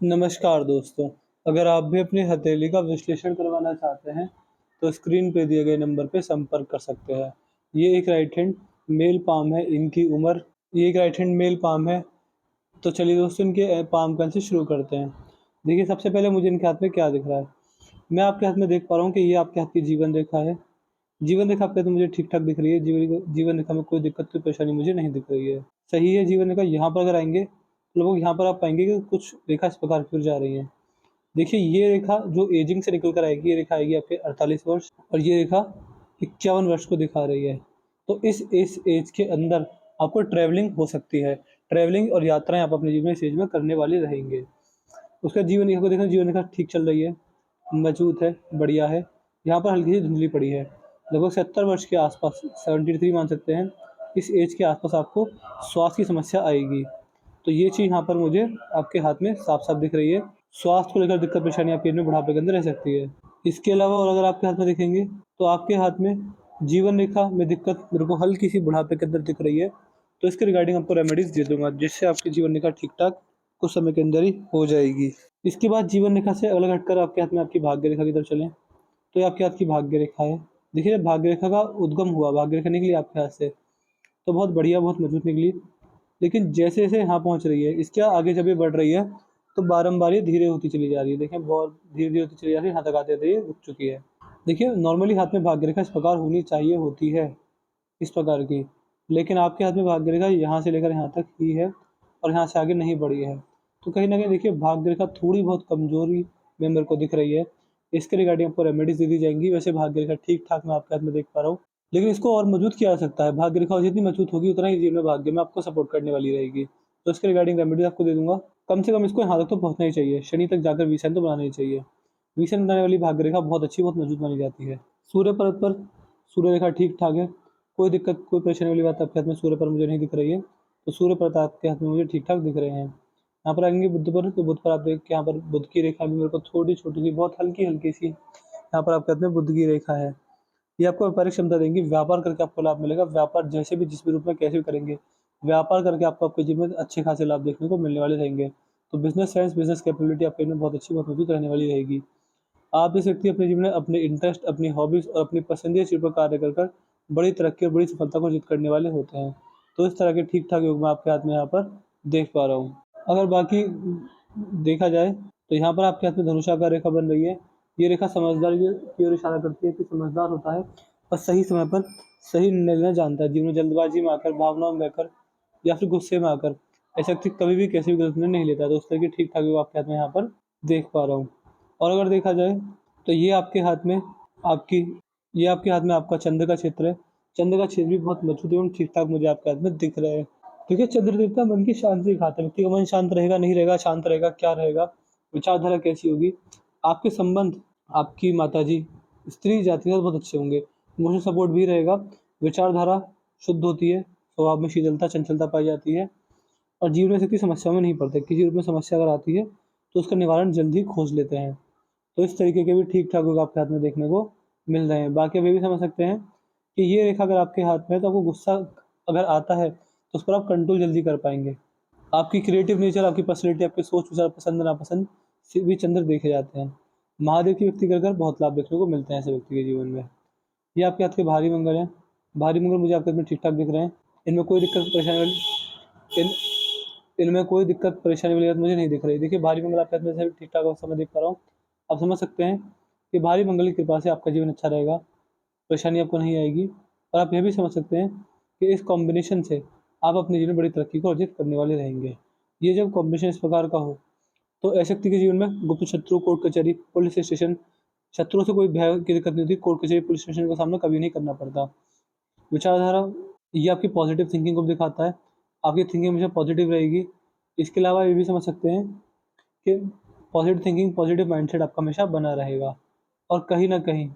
नमस्कार दोस्तों, अगर आप भी अपनी हथेली का विश्लेषण करवाना चाहते हैं, तो स्क्रीन पे दिए गए नंबर पे संपर्क कर सकते हैं। ये एक राइट हैंड मेल पाम है, इनकी उम्र ये एक राइट हैंड मेल पाम है। तो चलिए दोस्तों इनके पाम का से शुरू करते हैं। देखिए सबसे पहले मुझे इनके हाथ में क्या दिख रहा है? मैं आपके हाथ में देख पा रहा हूँ कि ये आपके हाथ की जीवन रेखा है। जीवन रेखा आपके हाथ में मुझे ठीक-ठाक दिख रही है। जीवन रेखा में कोई दिक्कत, कोई परेशानी मुझे नहीं दिख रही है। सही है जीवन रेखा। यहाँ पर अगर आएँगे, तो लोग यहाँ पर आप पाएँगे कि कुछ रेखा इस प्रकार की जा रही है। देखिए ये रेखा जो एजिंग से निकल कर आएगी, ये रेखा आएगी आपके 48 वर्ष और ये रेखा 51 वर्ष को दिखा रही है। तो इस एज के अंदर आपको ट्रैवलिंग हो सकती है। ट्रैवलिंग और यात्राएँ आप अपने जीवन में इस एज में करने वाले रहेंगे। उसका जीवन रेखा को देखें, जीवन रेखा ठीक चल रही है, मजबूत है, बढ़िया है। यहाँ पर हल्की सी धुंधली पड़ी है। लगभग 70 वर्ष के आस-पास 73 मान सकते हैं। इस एज के आस-पास आपको स्वास्थ्य की समस्या आएगी। तो ये चीज़ यहाँ पर मुझे आपके हाथ में साफ-साफ दिख रही है। स्वास्थ्य को लेकर दिक्कत परेशानी आपके में बुढ़ापे के अंदर रह सकती है। इसके अलावा और अगर आपके हाथ में देखेंगे, तो आपके हाथ में जीवन रेखा में दिक्कत मेरे को हल्की-सी बुढ़ापे के अंदर दिख रही है। तो इसके रिगार्डिंग आपको रेमेडीज़ दे दूँगा, जिससे आपकी जीवन रेखा ठीक-ठाक कुछ समय के अंदर ही हो जाएगी। इसके बाद जीवन रेखा से अलग हटकर आपके हाथ में आपकी भाग्य रेखा की तरफ चलें, तो ये आपके हाथ की भाग्य रेखा है। देखिए जब भाग्य रेखा का उद्गम हुआ, भाग्य रेखा निकली आपके हाथ से, तो बहुत बढ़िया, बहुत मजबूत निकली। लेकिन जैसे-जैसे यहाँ पहुँच रही है, इसके आगे जब ये बढ़ रही है, तो बारंबार ये धीरे होती चली जा रही है। देखिए बहुत धीरे-धीरे होती चली जा रही है, यहाँ तक आते-आते ये रुक चुकी है। देखिए नॉर्मली हाथ में भाग्य रेखा इस प्रकार होनी चाहिए, होती है, इस प्रकार की। लेकिन आपके हाथ में भाग्य रेखा यहाँ से लेकर यहाँ तक ही है और यहाँ से आगे नहीं बढ़ी है। तो कहीं न कहीं देखिए भाग्य रेखा थोड़ी बहुत कमज़ोरी में मेरे को दिख रही है। इसके रिगार्डिंग आपको रेमेडीज़ दे दी जाएँगी। वैसे भाग्य रेखा ठीक-ठाक मैं आपके हाथ में देख पा रहा हूँ। लेकिन इसको और मजबूत किया जा सकता है। भाग्य रेखा जितनी मजबूत होगी, उतना ही जीवन में भाग्य में आपको सपोर्ट करने वाली रहेगी। तो इसके रिगार्डिंग रेमेडीज़ आपको दे दूँगा। कम से कम इसको यहाँ तक तो पहुँचना ही चाहिए। शनि तक जाकर विषन तो बनाना ही चाहिए। विषन बनाने वाली भाग्य रेखा बहुत अच्छी, बहुत मजबूत मानी जाती है। सूर्य परत पर सूर्य रेखा ठीक-ठाक है। कोई दिक्कत, कोई परेशानी वाली बात आपके हाथ में सूर्य पर मुझे नहीं दिख रही है। तो सूर्य परत आपके हाथ में मुझे ठीक-ठाक दिख रहे हैं। यहाँ पर आएँगे बुध पर, तो बुध पर आप देख के यहाँ पर बुध की रेखा भी मेरे को थोड़ी छोटी-सी, बहुत हल्की-हल्की सी यहाँ पर आपके हाथ में बुध की रेखा है। ये आपको व्यापारिक क्षमता देंगी, व्यापार करके आपको लाभ मिलेगा। व्यापार जैसे भी जिस भी रूप में कैसे भी करेंगे, व्यापार करके आपको आपके जीवन में अच्छे खासे लाभ देखने को मिलने वाले रहेंगे। तो बिज़नेस सेंस, बिज़नेस कैपेबिलिटी आपके में बहुत अच्छी, बहुत मजबूत रहने वाली रहेगी। आप इस व्यक्ति अपने जीवन में अपने इंटरेस्ट, अपनी हॉबीज़ और अपनी पसंदीदा चीज़ पर कार्य कर बड़ी तरक्की और बड़ी सफलता को अर्जित करने वाले होते हैं। तो इस तरह के ठीक-ठाक योग मैं आपके हाथ में यहाँ पर देख पा रहा हूँ। अगर बाकी देखा जाए, तो यहाँ पर आपके हाथ में धनुषाकार रेखा बन रही है। ये रेखा समझदारी की ओर इशारा करती है कि समझदार होता है और सही समय पर सही निर्णय लेना जानता है। जीवन में जल्दबाज़ी में आकर, भावनाओं में बहकर या फिर गुस्से में आकर ऐसा व्यक्ति कभी भी कैसे भी गलत निर्णय नहीं लेता है। तो उस तरह की ठीक-ठाक योग आपके हाथ में यहाँ पर देख पा रहा हूँ। और अगर देखा जाए, तो आपकी ये आपके हाथ में आपका चंद्र का क्षेत्र है। चंद्र का क्षेत्र भी बहुत मजबूत एवं ठीक-ठाक मुझे आपके हाथ में दिख रहा है। देखिए चंद्र देवता मन की शांति दिखाते हैं। व्यक्ति का मन शांत रहेगा, नहीं रहेगा, शांत रहेगा, क्या रहेगा, विचारधारा कैसी होगी, आपके संबंध आपकी माताजी, स्त्री जाति के साथ बहुत अच्छे होंगे। इमोशनल सपोर्ट भी रहेगा, विचारधारा शुद्ध होती है, स्वभाव में शीतलता, चंचलता पाई जाती है और जीवन में से किसी समस्या में नहीं पड़ते। किसी रूप में समस्या अगर आती है, तो उसका निवारण जल्दी खोज लेते हैं। तो इस तरीके के भी ठीक-ठाक योग आपके हाथ में देखने को मिल रहे हैं। बाकी आप ये भी समझ सकते हैं कि ये रेखा अगर आपके हाथ में है, तो आपको गुस्सा अगर आता है, तो उस पर आप कंट्रोल जल्दी कर पाएँगे। आपकी क्रिएटिव नेचर, आपकी पर्सनैलिटी, आपके सोच-विचार पसंद-नापसंद से भी चंद्र देखे जाते हैं। महादेव की व्यक्ति कर बहुत लाभ देखने को मिलते हैं ऐसे व्यक्ति के जीवन में। ये आपके हाथ के भारी मंगल हैं। भारी मंगल मुझे आपके हाथ में ठीक-ठाक दिख रहे हैं। इनमें कोई दिक्कत परेशानी वाली इन इनमें कोई दिक्कत परेशानी वाली बात मुझे नहीं दिख रही। देखिए भारी मंगल आपके हाथ में से ठीक-ठाक समय देख पा रहा हूँ। आप समझ सकते हैं कि भारी मंगल की कृपा से आपका जीवन अच्छा रहेगा, परेशानी आपको नहीं आएगी और आप यह भी समझ सकते हैं कि इस कॉम्बिनेशन से आप अपने जीवन में बड़ी तरक्की को अर्जित करने वाले रहेंगे। ये जब कॉम्बिनेशन इस प्रकार का हो, तो ऐसे व्यक्ति के जीवन में गुप्त शत्रु, कोर्ट कचहरी, पुलिस स्टेशन, शत्रुओं से कोई भय की दिक्कत नहीं होती, कोर्ट कचहरी, पुलिस स्टेशन का सामना कभी नहीं करना पड़ता। विचारधारा ये आपकी पॉजिटिव थिंकिंग को भी दिखाता है, आपकी थिंकिंग हमेशा पॉजिटिव रहेगी। इसके अलावा ये भी समझ सकते हैं कि पॉजिटिव थिंकिंग, पॉजिटिव माइंडसेट आपका हमेशा बना रहेगा और कहीं न कहीं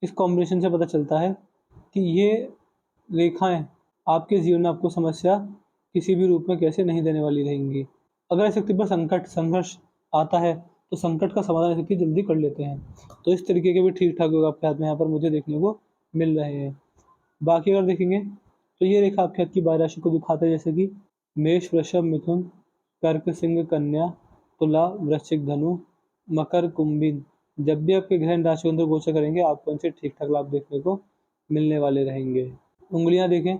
इस कॉम्बिनेशन से पता चलता है कि ये रेखाएँ आपके जीवन में आपको समस्या किसी भी रूप में कैसे नहीं देने वाली रहेंगी। अगर इस व्यक्ति पर संघर्ष आता है, तो संकट का समाधान इस व्यक्ति जल्दी कर लेते हैं। तो इस तरीके के भी ठीक-ठाक योग आपके हाथ में यहाँ पर मुझे देखने को मिल रहे हैं। बाकी अगर देखेंगे, तो ये रेखा आपके हाथ की 12 राशि को दिखाता है, जैसे कि मेष, वृषभ, मिथुन, कर्क, सिंह, कन्या, तुला, वृश्चिक, धनु, मकर, कुंभी। जब भी आपके ग्रह इन राशियों के अंदर गोचर करेंगे आपको इनसे ठीक ठाक लाभ देखने को मिलने वाले रहेंगे। उंगलियां देखें,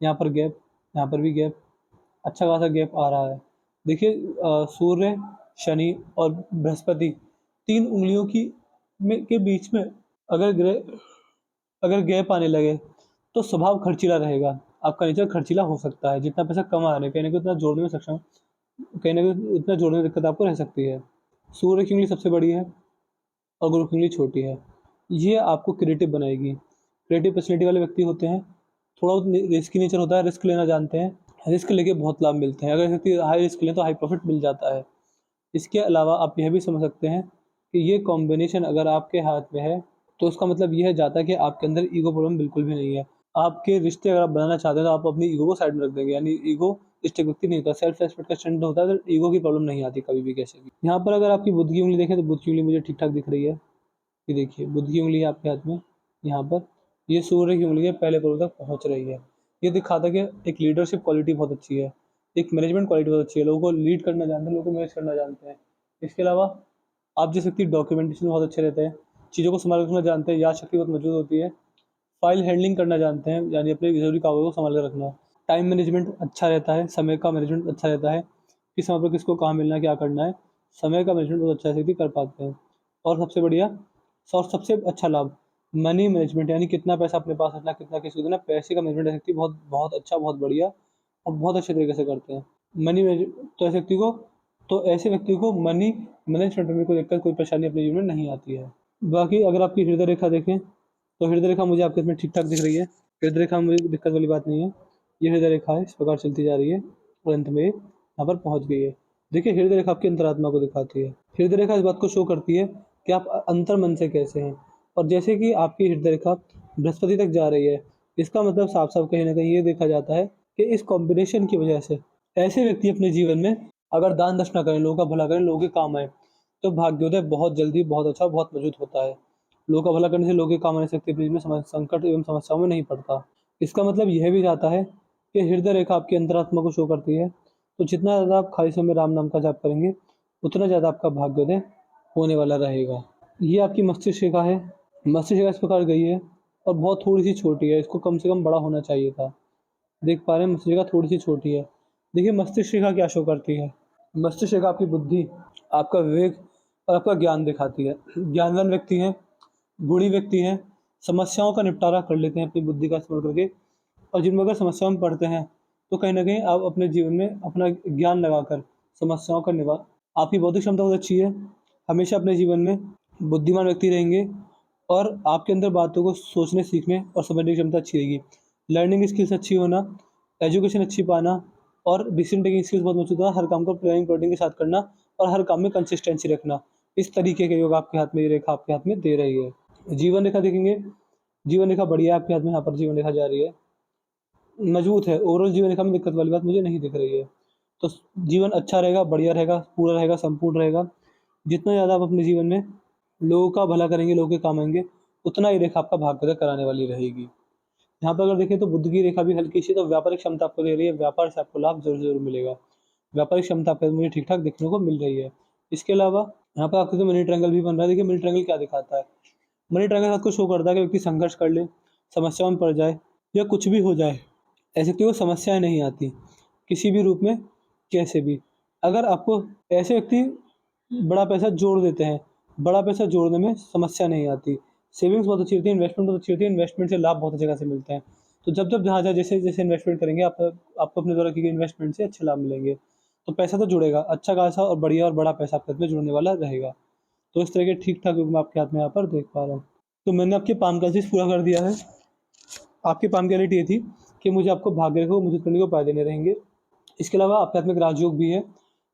यहाँ पर गैप, यहाँ पर भी गैप, अच्छा खासा गैप आ रहा है। देखिए सूर्य, शनि और बृहस्पति, तीन उंगलियों की के बीच में अगर अगर गैप आने लगे तो स्वभाव खर्चीला रहेगा। आपका नेचर खर्चीला हो सकता है। जितना पैसा कमा रहे हैं कहीं ना कहीं उतना जोड़ने में सक्षम, कहीं ना कहीं उतना जोड़ने में दिक्कत आपको रह सकती है। सूर्य की उंगली सबसे बड़ी है और गुरु की उंगली छोटी है। ये आपको क्रिएटिव बनाएगी। क्रिएटिव पर्सनैलिटी वाले व्यक्ति होते हैं, थोड़ा रिस्की नेचर होता है, रिस्क लेना जानते हैं, रिस्क लेके बहुत लाभ मिलते हैं। अगर व्यक्ति हाई रिस्क लें तो हाई प्रॉफिट मिल जाता है। इसके अलावा आप यह भी समझ सकते हैं कि ये कॉम्बिनेशन अगर आपके हाथ में है तो उसका मतलब यह जाता है कि आपके अंदर ईगो प्रॉब्लम बिल्कुल भी नहीं है। आपके रिश्ते अगर आप बनाना चाहते हैं तो आप अपनी ईगो को साइड में रख देंगे, यानी ईगो रिश्ते व्यक्ति नहीं होता, सेल्फ रेस्पेक्ट का स्टैंड होता है, तो ईगो की प्रॉब्लम नहीं आती कभी भी कैसे भी। यहाँ पर अगर आपकी बुद्ध की उंगली देखें तो बुद्ध की उंगली मुझे ठीक ठाक दिख रही है। ये देखिए बुद्ध की उंगली है आपके हाथ में, यहाँ पर ये सूर्य की उंगली है, पहले करोड़ तक पहुँच रही है। ये दिखाता है कि एक लीडरशिप क्वालिटी बहुत अच्छी है, एक मैनेजमेंट क्वालिटी बहुत अच्छी है, लोगों को लीड करना जानते हैं, लोगों को मैनेज करना जानते हैं। इसके अलावा आप जिस व्यक्ति डॉक्यूमेंटेशन बहुत अच्छे रहते हैं, चीज़ों को संभाल रखना जानते हैं, याद शक्ति बहुत मौजूद होती है, फाइल हैंडलिंग करना जानते हैं, यानी अपने जरूरी कागजों को संभाल कर रखना, टाइम मैनेजमेंट अच्छा रहता है, समय का मैनेजमेंट अच्छा रहता है, किस समय पर किसको कहाँ मिलना है, क्या करना है, समय का मैनेजमेंट बहुत अच्छा से कर पाते हैं। और सबसे बढ़िया और सबसे अच्छा लाभ मनी मैनेजमेंट, यानी कितना पैसा अपने पास रखना, कितना किसी को देना, पैसे का मैनेजमेंट ऐसे व्यक्ति बहुत बहुत अच्छा, बहुत बढ़िया और बहुत अच्छे तरीके से करते हैं। मनी मैनेज तो ऐसे व्यक्ति को मनी मैनेजमेंट में कोई दिक्कत, कोई परेशानी अपने जीवन में नहीं आती है। बाकी अगर आपकी हृदय रेखा देखें तो हृदय रेखा मुझे आपके इसमें ठीक ठाक दिख रही है। हृदय रेखा में मुझे दिक्कत वाली बात नहीं है। ये हृदय रेखा है, इस प्रकार चलती जा रही है और अंत में यहाँ पर पहुँच गई है। देखिए हृदय रेखा आपकी अंतरात्मा को दिखाती है। हृदय रेखा इस बात को शो करती है कि आप अंतर मन से कैसे हैं। और जैसे कि आपकी हृदय रेखा बृहस्पति तक जा रही है, इसका मतलब साफ साफ कहीं ना कहीं ये देखा जाता है कि इस कॉम्बिनेशन की वजह से ऐसे व्यक्ति अपने जीवन में अगर दान दक्षिणा करें, लोगों का भला करें, लोगों के काम आए, तो भाग्योदय बहुत जल्दी, बहुत अच्छा, बहुत मजबूत होता है। लोगों का भला करने से लोगों के काम आने सकते हैं, में संकट एवं समस्याओं में नहीं पड़ता। इसका मतलब यह भी जाता है कि हृदय रेखा आपकी अंतरात्मा को शो करती है। तो जितना ज़्यादा आप खाली समय में राम नाम का जाप करेंगे उतना ज़्यादा आपका भाग्योदय होने वाला रहेगा। ये आपकी मस्तिष्क रेखा है। मस्तिष्क रेखा इस प्रकार गई है और बहुत थोड़ी सी छोटी है, इसको कम से कम बड़ा होना चाहिए था। देख पा रहे हैं मस्तिष्क रेखा थोड़ी सी छोटी है। देखिए मस्तिष्क रेखा क्या शो करती है। मस्तिष्क रेखा आपकी बुद्धि, आपका विवेक और आपका ज्ञान दिखाती है। ज्ञानवान व्यक्ति हैं, गुणी व्यक्ति हैं, समस्याओं का निपटारा कर लेते हैं अपनी बुद्धि का इस्तेमाल करके। और जिनमें अगर समस्याओं में पड़ते हैं तो कहीं ना कहीं आप अपने जीवन में अपना ज्ञान लगाकर समस्याओं का निवारण, आपकी बौद्धिक क्षमता बहुत अच्छी है, हमेशा अपने जीवन में बुद्धिमान व्यक्ति रहेंगे और आपके अंदर बातों को सोचने, सीखने और समझने की क्षमता अच्छी रहेगी। लर्निंग स्किल्स अच्छी होना, एजुकेशन अच्छी पाना और डिसीजन टेकिंग स्किल्स बहुत मजबूत होना, हर काम को प्लानिंग प्लॉटिंग के साथ करना और हर काम में कंसिस्टेंसी रखना, इस तरीके के योग आपके हाथ में, ये रेखा आपके हाथ में दे रही है। जीवन रेखा देखेंगे, जीवन रेखा बढ़िया है आपके हाथ में, यहाँ पर जीवन रेखा जा रही है, मजबूत है। ओवरऑल जीवन रेखा में दिक्कत वाली बात मुझे नहीं दिख रही है। तो जीवन अच्छा रहेगा, बढ़िया रहेगा, पूरा रहेगा, संपूर्ण रहेगा। जितना ज़्यादा आप अपने जीवन में लोगों का भला करेंगे, लोगों के काम आएंगे, उतना ही रेखा आपका भाग्योदय कराने वाली रहेगी। यहाँ पर अगर देखें तो बुद्ध की रेखा भी हल्की सी, तो व्यापारिक क्षमता आपको दे रही है, व्यापार से आपको लाभ जरूर जरूर मिलेगा। व्यापारिक क्षमता आपको मुझे ठीक ठाक देखने को मिल रही है। इसके अलावा यहाँ पर आपको तो मनी ट्रायंगल भी बन रहा है। देखिए मनी ट्रायंगल क्या दिखाता है। मनी ट्रायंगल आपको शो करता है कि व्यक्ति संघर्ष कर ले, समस्याओं में पड़ जाए या कुछ भी हो जाए, ऐसे व्यक्ति को समस्याएं नहीं आती किसी भी रूप में, कैसे भी। अगर आपको ऐसे व्यक्ति बड़ा पैसा जोड़ देते हैं, बड़ा पैसा जोड़ने में समस्या नहीं आती, सेविंग्स बहुत अच्छी होती है, इन्वेस्टमेंट बहुत अच्छी होती है, इन्वेस्टमेंट से लाभ बहुत जगह से मिलते हैं। तो जब जब जहाँ जहाँ जैसे जैसे इन्वेस्टमेंट करेंगे आपको अपने द्वारा की गई इन्वेस्टमेंट से अच्छे लाभ मिलेंगे। तो पैसा तो जुड़ेगा, अच्छा खासा और बढ़िया और बड़ा पैसा आपके हाथ में जुड़ने वाला रहेगा। तो इस तरह के ठीक ठाक योग मैं आपके हाथ में यहाँ पर देख पा रहा हूँ। तो मैंने आपके पाम का चीज़ पूरा कर दिया है। आपकी पाम की क्वालिटी ये थी कि मुझे आपको भाग्य को मजबूत करने के उपाय देने रहेंगे। इसके अलावा आपके हाथ में एक राजयोग भी है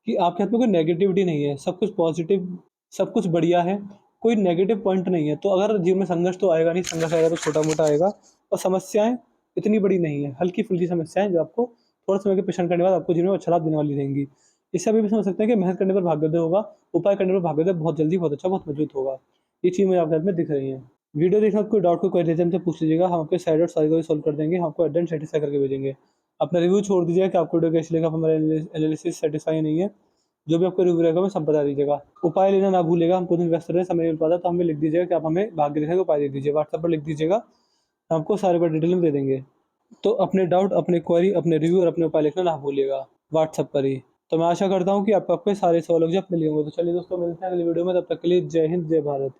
कि आपके हाथ में कोई नेगेटिविटी नहीं है, सब कुछ पॉजिटिव, सब कुछ बढ़िया है, कोई नेगेटिव पॉइंट नहीं है। तो अगर जीवन में संघर्ष तो आएगा नहीं, संघर्ष आएगा तो छोटा मोटा आएगा, और समस्याएं इतनी बड़ी नहीं है, हल्की फुल्की समस्याएं जो आपको थोड़ा समय के परेशान करने के बाद आपको जीवन में अच्छा लाभ देने वाली रहेंगी। इससे अभी भी समझ सकते हैं कि मेहनत करने पर भाग्योदय होगा, उपाय करने पर भाग्योदय बहुत जल्दी, बहुत अच्छा, बहुत मजबूत होगा। ये चीज़ मुझे आपके हाथ में दिख रही है। वीडियो देखना, कोई डाउट को क्वेरी हमसे पूछ लीजिएगा, हम आपके साइड और सारी को सॉल्व कर देंगे, हम आपको एट एंड सेटिस्फाई करके भेजेंगे। अपना रिव्यू छोड़ दीजिएगा कि आपको वीडियो कैसी लगा, हमारा एनालिसिस सेटिस्फाई नहीं है। जो भी आपको रिव्यू रहेगा हमें सब बता दीजिएगा। उपाय लेना ना भूलिएगा, हम खुद इन्वेस्टर हैं, समय मिल पाता तो हमें लिख दीजिएगा कि आप हमें भाग्य रेखा के उपाय दे दीजिए, व्हाट्सएप पर लिख दीजिएगा, हम आपको सारे बार डिटेल में दे देंगे। तो अपने डाउट, अपने क्वेरी, अपने रिव्यू और अपने उपाय लिखना ना भूलिएगा व्हाट्सएप पर ही। तो मैं आशा करता हूँ कि आपके सारे सवालों के जवाब मिल गए होंगे। तो चलिए दोस्तों, मिलते हैं अगली वीडियो में, तब तक के लिए जय हिंद, जय भारत।